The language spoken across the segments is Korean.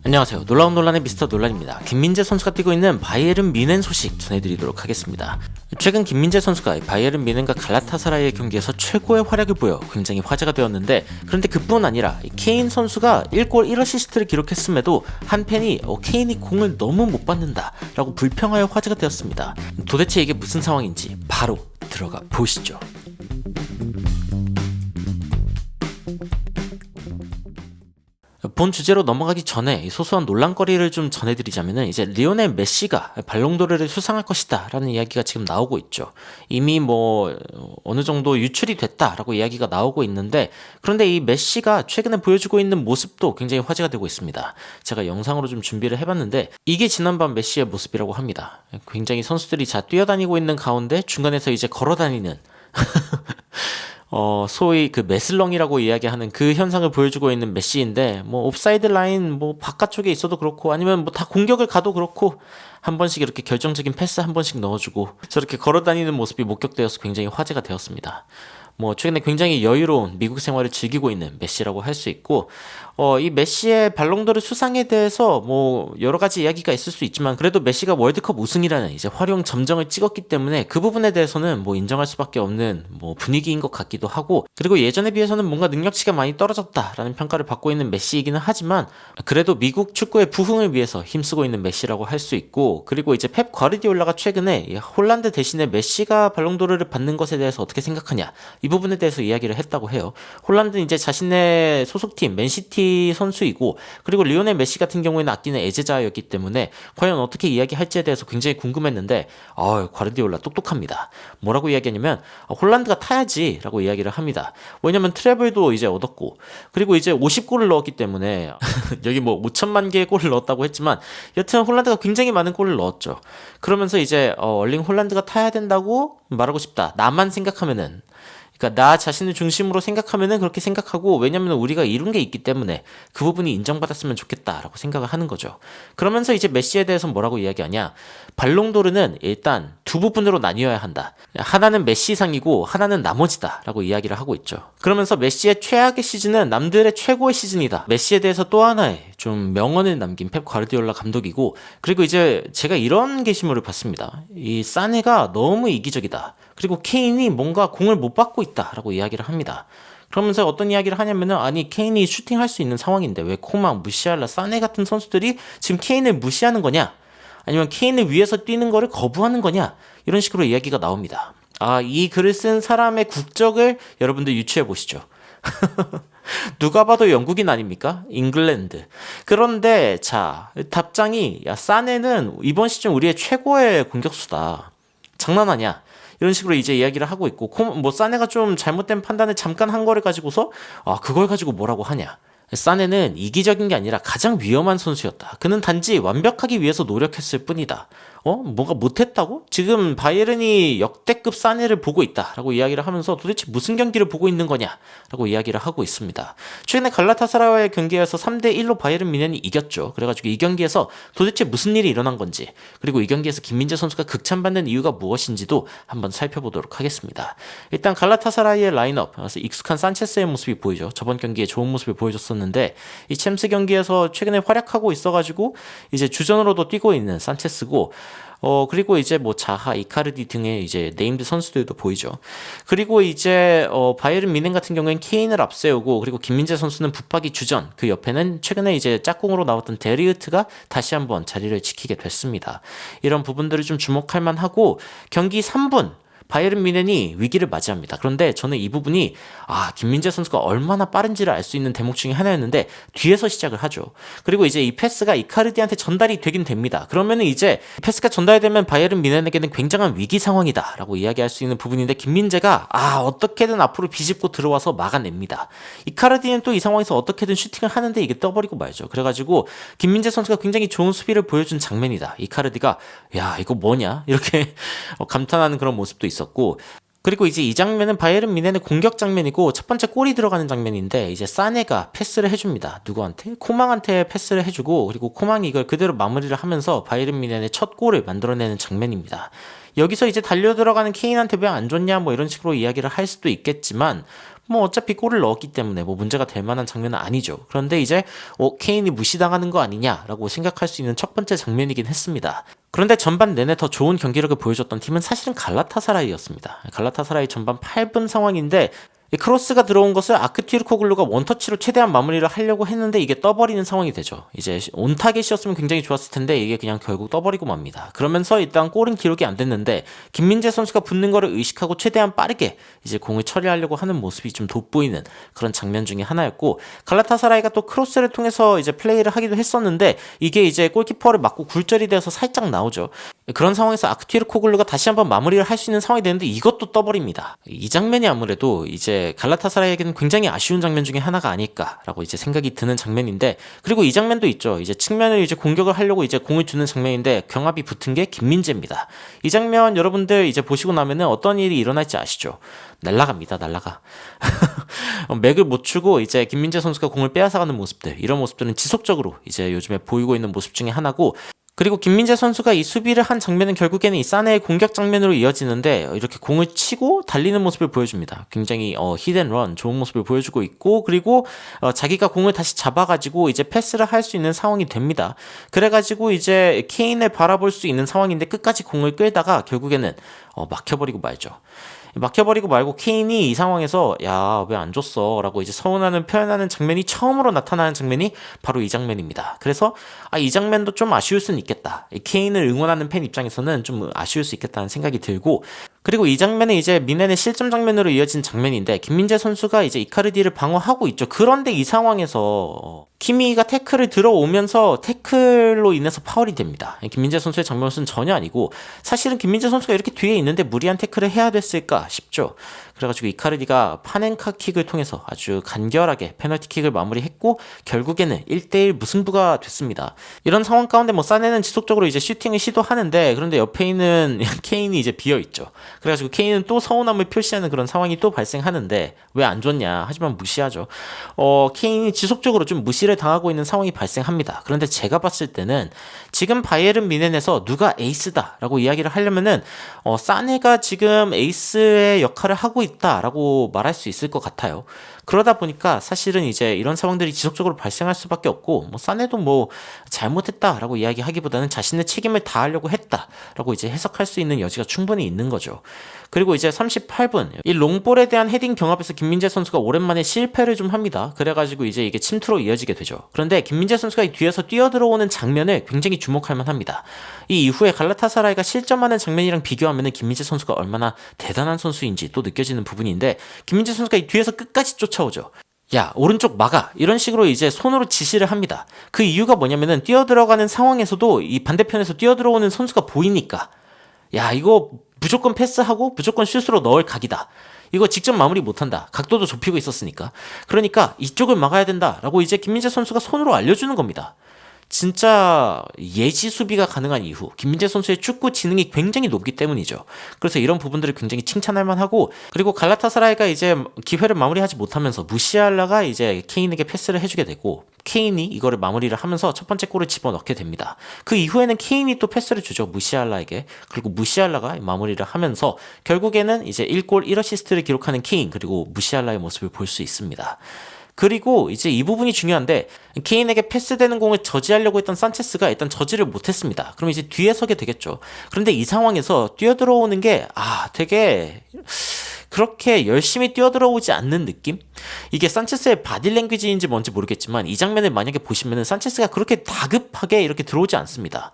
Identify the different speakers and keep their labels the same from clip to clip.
Speaker 1: 안녕하세요. 놀라운 논란의 미스터 논란입니다. 김민재 선수가 뛰고 있는 바이에른 뮌헨 소식 전해드리도록 하겠습니다. 최근 김민재 선수가 바이에른 뮌헨과 갈라타사라이의 경기에서 최고의 활약을 보여 굉장히 화제가 되었는데, 그런데 그뿐 아니라 케인 선수가 1골 1어시스트를 기록했음에도 한 팬이 케인이 공을 너무 못 받는다 라고 불평하여 화제가 되었습니다. 도대체 이게 무슨 상황인지 바로 들어가 보시죠. 본 주제로 넘어가기 전에 소소한 논란거리를 좀 전해드리자면은, 이제 리오넬 메시가 발롱도르를 수상할 것이다 라는 이야기가 지금 나오고 있죠. 이미 어느 정도 유출이 됐다라고 이야기가 나오고 있는데, 그런데 이 메시가 최근에 보여주고 있는 모습도 굉장히 화제가 되고 있습니다. 제가 영상으로 좀 준비를 해봤는데, 이게 지난밤 메시의 모습이라고 합니다. 굉장히 선수들이 뛰어다니고 있는 가운데 중간에서 이제 걸어다니는 소위 그 메슬렁이라고 이야기하는 그 현상을 보여주고 있는 메시인데, 옵사이드 라인 바깥쪽에 있어도 그렇고, 아니면 다 공격을 가도 그렇고, 한 번씩 이렇게 결정적인 패스 한 번씩 넣어주고 저렇게 걸어다니는 모습이 목격되어서 굉장히 화제가 되었습니다. 최근에 굉장히 여유로운 미국 생활을 즐기고 있는 메시라고 할 수 있고, 이 메시의 발롱도르 수상에 대해서 여러 가지 이야기가 있을 수 있지만, 그래도 메시가 월드컵 우승이라는 이제 화려한 점정을 찍었기 때문에 그 부분에 대해서는 인정할 수밖에 없는 분위기인 것 같기도 하고, 그리고 예전에 비해서는 뭔가 능력치가 많이 떨어졌다라는 평가를 받고 있는 메시이기는 하지만, 그래도 미국 축구의 부흥을 위해서 힘쓰고 있는 메시라고 할 수 있고, 그리고 이제 펩 과르디올라가 최근에 홀란드 대신에 메시가 발롱도르를 받는 것에 대해서 어떻게 생각하냐, 이 부분에 대해서 이야기를 했다고 해요. 홀란드는 이제 자신의 소속팀 맨시티 선수이고, 그리고 리오넬 메시 같은 경우에는 아끼는 애제자였기 때문에 과연 어떻게 이야기할지에 대해서 굉장히 궁금했는데, 과르디올라 똑똑합니다. 뭐라고 이야기하냐면, 홀란드가 타야지 라고 이야기를 합니다. 왜냐면 트래블도 이제 얻었고, 그리고 이제 50골을 넣었기 때문에 여기 5천만 개의 골을 넣었다고 했지만, 여튼 홀란드가 굉장히 많은 골을 넣었죠. 그러면서 이제 얼링 홀란드가 타야 된다고 말하고 싶다, 나만 생각하면은, 그러니까 나 자신을 중심으로 생각하면은 그렇게 생각하고, 왜냐면 우리가 이룬 게 있기 때문에 그 부분이 인정받았으면 좋겠다라고 생각을 하는 거죠. 그러면서 이제 메시에 대해서 뭐라고 이야기하냐, 발롱도르는 일단 두 부분으로 나뉘어야 한다, 하나는 메시상이고 하나는 나머지다 라고 이야기를 하고 있죠. 그러면서 메시의 최악의 시즌은 남들의 최고의 시즌이다, 메시에 대해서 또 하나의 좀 명언을 남긴 펩 과르디올라 감독이고, 그리고 이제 제가 이런 게시물을 봤습니다. 이 사네가 너무 이기적이다, 그리고 케인이 뭔가 공을 못 받고 있다라고 이야기를 합니다. 그러면서 어떤 이야기를 하냐면은, 아니 케인이 슈팅할 수 있는 상황인데 왜 코망, 무시알라, 사네 같은 선수들이 지금 케인을 무시하는 거냐, 아니면 케인을 위해서 뛰는 거를 거부하는 거냐, 이런 식으로 이야기가 나옵니다. 이 글을 쓴 사람의 국적을 여러분들 유추해 보시죠. 누가 봐도 영국인 아닙니까? 잉글랜드. 그런데 자, 답장이, 사네는 이번 시즌 우리의 최고의 공격수다, 장난하냐, 이런 식으로 이제 이야기를 하고 있고, 사네가 좀 잘못된 판단을 잠깐 한 거를 가지고서 그걸 가지고 뭐라고 하냐, 사네는 이기적인 게 아니라 가장 위험한 선수였다, 그는 단지 완벽하기 위해서 노력했을 뿐이다. 뭔가 못했다고? 지금 바이에른이 역대급 사네를 보고 있다라고 이야기를 하면서 도대체 무슨 경기를 보고 있는 거냐라고 이야기를 하고 있습니다. 최근에 갈라타사라와의 경기에서 3대1로 바이에른 뮌헨이 이겼죠. 그래가지고 이 경기에서 도대체 무슨 일이 일어난 건지, 그리고 이 경기에서 김민재 선수가 극찬받는 이유가 무엇인지도 한번 살펴보도록 하겠습니다. 일단 갈라타사라이의 라인업, 익숙한 산체스의 모습이 보이죠. 저번 경기에 좋은 모습을 보여줬었는데, 이 챔스 경기에서 최근에 활약하고 있어가지고 이제 주전으로도 뛰고 있는 산체스고, 그리고 이제 자하, 이카르디 등의 이제 네임드 선수들도 보이죠. 그리고 이제 바이에른 뮌헨 같은 경우엔 케인을 앞세우고, 그리고 김민재 선수는 붙박이 주전, 그 옆에는 최근에 이제 짝꿍으로 나왔던 데리우트가 다시 한번 자리를 지키게 됐습니다. 이런 부분들을 좀 주목할 만하고, 경기 3분 바이에른 뮌헨이 위기를 맞이합니다. 그런데 저는 이 부분이 김민재 선수가 얼마나 빠른지를 알 수 있는 대목 중에 하나였는데, 뒤에서 시작을 하죠. 그리고 이제 이 패스가 이카르디한테 전달이 되긴 됩니다. 그러면은 이제 패스가 전달되면 바이에른 뮌헨에게는 굉장한 위기 상황이다 라고 이야기할 수 있는 부분인데, 김민재가 어떻게든 앞으로 비집고 들어와서 막아냅니다. 이카르디는 또 이 상황에서 어떻게든 슈팅을 하는데 이게 떠버리고 말죠. 그래가지고 김민재 선수가 굉장히 좋은 수비를 보여준 장면이다, 이카르디가 야 이거 뭐냐 이렇게 감탄하는 그런 모습도 있었고, 그리고 이제 이 장면은 바이에른 뮌헨의 공격 장면이고 첫 번째 골이 들어가는 장면인데, 이제 사네가 패스를 해줍니다. 누구한테? 코망한테 패스를 해주고, 그리고 코망이 이걸 그대로 마무리를 하면서 바이에른 뮌헨의 첫 골을 만들어내는 장면입니다. 여기서 이제 달려 들어가는 케인한테 왜 안 줬냐 이런 식으로 이야기를 할 수도 있겠지만, 뭐 어차피 골을 넣었기 때문에 뭐 문제가 될 만한 장면은 아니죠. 그런데 이제 케인이 무시당하는 거 아니냐라고 생각할 수 있는 첫 번째 장면이긴 했습니다. 그런데 전반 내내 더 좋은 경기력을 보여줬던 팀은 사실은 갈라타사라이였습니다. 갈라타사라이 전반 8분 상황인데 이 크로스가 들어온 것을 아크튀르코글루가 원터치로 최대한 마무리를 하려고 했는데 이게 떠버리는 상황이 되죠. 이제 온타겟이었으면 굉장히 좋았을 텐데 이게 그냥 결국 떠버리고 맙니다. 그러면서 일단 골은 기록이 안 됐는데 김민재 선수가 붙는 거를 의식하고 최대한 빠르게 이제 공을 처리하려고 하는 모습이 좀 돋보이는 그런 장면 중에 하나였고, 갈라타사라이가 또 크로스를 통해서 이제 플레이를 하기도 했었는데 이게 이제 골키퍼를 맞고 굴절이 되어서 살짝 나오죠. 그런 상황에서 아크튀르코글루가 다시 한번 마무리를 할 수 있는 상황이 되는데 이것도 떠버립니다. 이 장면이 아무래도 이제 갈라타사라이에게는 굉장히 아쉬운 장면 중에 하나가 아닐까라고 이제 생각이 드는 장면인데, 그리고 이 장면도 있죠. 이제 측면을 이제 공격을 하려고 이제 공을 주는 장면인데 경합이 붙은 게 김민재입니다. 이 장면 여러분들 이제 보시고 나면은 어떤 일이 일어날지 아시죠? 날라갑니다. 날라가. 맥을 못 추고 이제 김민재 선수가 공을 빼앗아가는 모습들, 이런 모습들은 지속적으로 이제 요즘에 보이고 있는 모습 중에 하나고, 그리고 김민재 선수가 이 수비를 한 장면은 결국에는 이 사네의 공격 장면으로 이어지는데 이렇게 공을 치고 달리는 모습을 보여줍니다. 굉장히 히든런 좋은 모습을 보여주고 있고, 그리고 자기가 공을 다시 잡아가지고 이제 패스를 할 수 있는 상황이 됩니다. 그래가지고 이제 케인을 바라볼 수 있는 상황인데 끝까지 공을 끌다가 결국에는 막혀버리고 말죠. 막혀버리고 말고 케인이 이 상황에서 야, 왜 안 줬어? 라고 이제 서운함을 표현하는 장면이 처음으로 나타나는 장면이 바로 이 장면입니다. 그래서 이 장면도 좀 아쉬울 수는 있겠다. 케인을 응원하는 팬 입장에서는 좀 아쉬울 수 있겠다는 생각이 들고, 그리고 이 장면은 이제 미넨의 실점 장면으로 이어진 장면인데 김민재 선수가 이제 이카르디를 방어하고 있죠. 그런데 이 상황에서 키미가 태클을 들어오면서 태클로 인해서 파울이 됩니다. 김민재 선수의 장면은 전혀 아니고, 사실은 김민재 선수가 이렇게 뒤에 있는데 무리한 태클을 해야 됐을까 싶죠. 그래가지고 이카르디가 파넨카 킥을 통해서 아주 간결하게 페널티킥을 마무리했고 결국에는 1대1 무승부가 됐습니다. 이런 상황 가운데 뭐 사네는 지속적으로 이제 슈팅을 시도하는데, 그런데 옆에 있는 케인이 이제 비어있죠. 그래가지고 케인은 또 서운함을 표시하는 그런 상황이 또 발생하는데 왜 안 줬냐 하지만 무시하죠. 케인이 지속적으로 좀 무시를 당하고 있는 상황이 발생합니다. 그런데 제가 봤을 때는 지금 바이에른 뮌헨에서 누가 에이스다라고 이야기를 하려면은 사네가 지금 에이스의 역할을 하고 있다라고 말할 수 있을 것 같아요. 그러다 보니까 사실은 이제 이런 상황들이 지속적으로 발생할 수밖에 없고, 뭐 사네도 뭐 잘못했다라고 이야기하기보다는 자신의 책임을 다하려고 했다라고 이제 해석할 수 있는 여지가 충분히 있는 거죠. 그리고 이제 38분 이 롱볼에 대한 헤딩 경합에서 김민재 선수가 오랜만에 실패를 좀 합니다. 그래가지고 이제 이게 침투로 이어지게 되죠. 그런데 김민재 선수가 이 뒤에서 뛰어들어오는 장면을 굉장히 주목할 만합니다. 이 이후에 갈라타사라이가 실점하는 장면이랑 비교하면 김민재 선수가 얼마나 대단한 선수인지 또 느껴지는 부분인데, 김민재 선수가 이 뒤에서 끝까지 쫓아오죠. 야, 오른쪽 막아, 이런 식으로 이제 손으로 지시를 합니다. 그 이유가 뭐냐면은 뛰어들어가는 상황에서도 이 반대편에서 뛰어들어오는 선수가 보이니까, 야, 이거 무조건 패스하고 무조건 슛으로 넣을 각이다, 이거 직접 마무리 못한다, 각도도 좁히고 있었으니까, 그러니까 이쪽을 막아야 된다라고 이제 김민재 선수가 손으로 알려주는 겁니다. 진짜 예지 수비가 가능한 이유, 김민재 선수의 축구 지능이 굉장히 높기 때문이죠. 그래서 이런 부분들을 굉장히 칭찬할 만하고, 그리고 갈라타사라이가 이제 기회를 마무리하지 못하면서 무시알라가 이제 케인에게 패스를 해주게 되고 케인이 이거를 마무리를 하면서 첫 번째 골을 집어넣게 됩니다. 그 이후에는 케인이 또 패스를 주죠, 무시알라에게. 그리고 무시알라가 마무리를 하면서 결국에는 이제 1골 1어시스트를 기록하는 케인, 그리고 무시알라의 모습을 볼 수 있습니다. 그리고 이제 이 부분이 중요한데, 케인에게 패스되는 공을 저지하려고 했던 산체스가 일단 저지를 못했습니다. 그럼 이제 뒤에 서게 되겠죠. 그런데 이 상황에서 뛰어들어오는 게 되게 그렇게 열심히 뛰어들어오지 않는 느낌? 이게 산체스의 바디랭귀지인지 뭔지 모르겠지만 이 장면을 만약에 보시면은 산체스가 그렇게 다급하게 이렇게 들어오지 않습니다.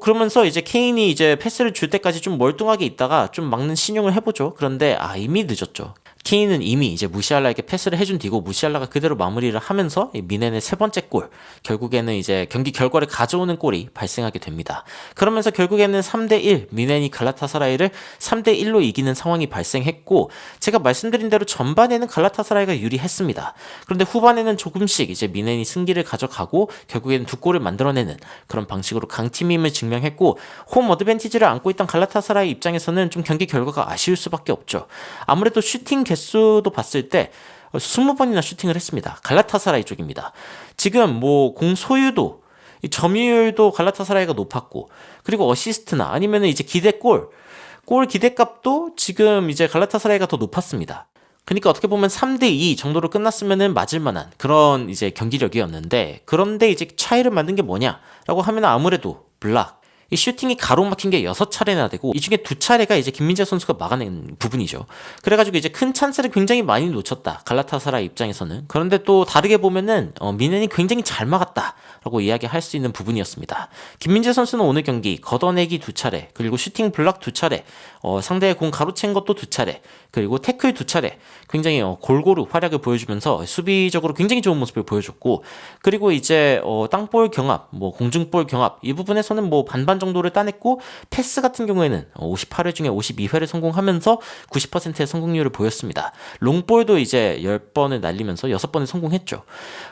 Speaker 1: 그러면서 이제 케인이 이제 패스를 줄 때까지 좀 멀뚱하게 있다가 좀 막는 신용을 해보죠. 그런데 이미 늦었죠. 케인은 이미 이제 무시알라에게 패스를 해준 뒤고 무시알라가 그대로 마무리를 하면서 미넨의 세 번째 골, 결국에는 이제 경기 결과를 가져오는 골이 발생하게 됩니다. 그러면서 결국에는 3대1, 미넨이 갈라타사라이를 3대1로 이기는 상황이 발생했고, 제가 말씀드린 대로 전반에는 갈라타사라이가 유리했습니다. 그런데 후반에는 조금씩 이제 미넨이 승기를 가져가고 결국에는 두 골을 만들어내는 그런 방식으로 강팀임을 증명했고, 홈 어드밴티지를 안고 있던 갈라타사라이 입장에서는 좀 경기 결과가 아쉬울 수밖에 없죠. 아무래도 슈팅 개수도 봤을 때 20번이나 슈팅을 했습니다. 갈라타사라이 쪽입니다. 지금 뭐 공 소유도, 점유율도 갈라타사라이가 높았고, 그리고 어시스트나 아니면 이제 기대골 기대값도 지금 이제 갈라타사라이가 더 높았습니다. 그러니까 어떻게 보면 3대2 정도로 끝났으면은 맞을 만한 그런 이제 경기력이었는데, 그런데 이제 차이를 만든 게 뭐냐라고 하면 아무래도 블락. 이 슈팅이 가로막힌 게 6차례나 되고, 이 중에 2차례가 이제 김민재 선수가 막아낸 부분이죠. 그래가지고 이제 큰 찬스를 굉장히 많이 놓쳤다, 갈라타사라이 입장에서는. 그런데 또 다르게 보면은 미넨이 굉장히 잘 막았다라고 이야기할 수 있는 부분이었습니다. 김민재 선수는 오늘 경기 걷어내기 2차례, 그리고 슈팅 블락 2차례, 상대의 공 가로챈 것도 2차례, 그리고 태클 2차례, 굉장히 골고루 활약을 보여주면서 수비적으로 굉장히 좋은 모습을 보여줬고, 그리고 이제 땅볼 경합, 뭐 공중볼 경합, 이 부분에서는 뭐 반반 정도를 따냈고, 패스 같은 경우에는 58회 중에 52회를 성공하면서 90%의 성공률을 보였습니다. 롱볼도 이제 10번을 날리면서 6번을 성공했죠.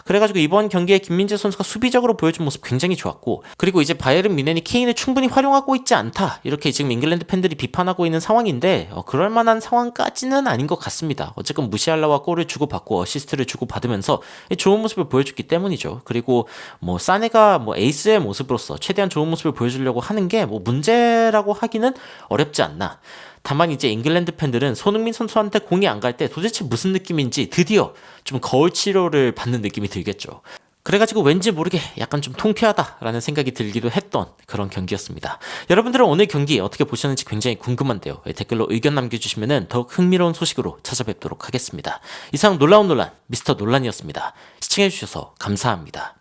Speaker 1: 그래가지고 이번 경기에 김민재 선수가 수비적으로 보여준 모습 굉장히 좋았고, 그리고 이제 바이에른 뮌헨이 케인을 충분히 활용하고 있지 않다, 이렇게 지금 잉글랜드 팬들이 비판하고 있는 상황인데, 그럴 만한 상황까지는 아닌 것 같습니다. 어쨌든 무시알라와 골을 주고받고 어시스트를 주고받으면서 좋은 모습을 보여줬기 때문이죠. 그리고 뭐 사네가 뭐 에이스의 모습으로서 최대한 좋은 모습을 보여주려고 하는 게 뭐 문제라고 하기는 어렵지 않나. 다만 이제 잉글랜드 팬들은 손흥민 선수한테 공이 안 갈 때 도대체 무슨 느낌인지 드디어 좀 거울 치료를 받는 느낌이 들겠죠. 그래가지고 왠지 모르게 약간 좀 통쾌하다라는 생각이 들기도 했던 그런 경기였습니다. 여러분들은 오늘 경기 어떻게 보셨는지 굉장히 궁금한데요. 댓글로 의견 남겨주시면 더욱 흥미로운 소식으로 찾아뵙도록 하겠습니다. 이상 놀라운 논란 미스터 논란이었습니다. 시청해주셔서 감사합니다.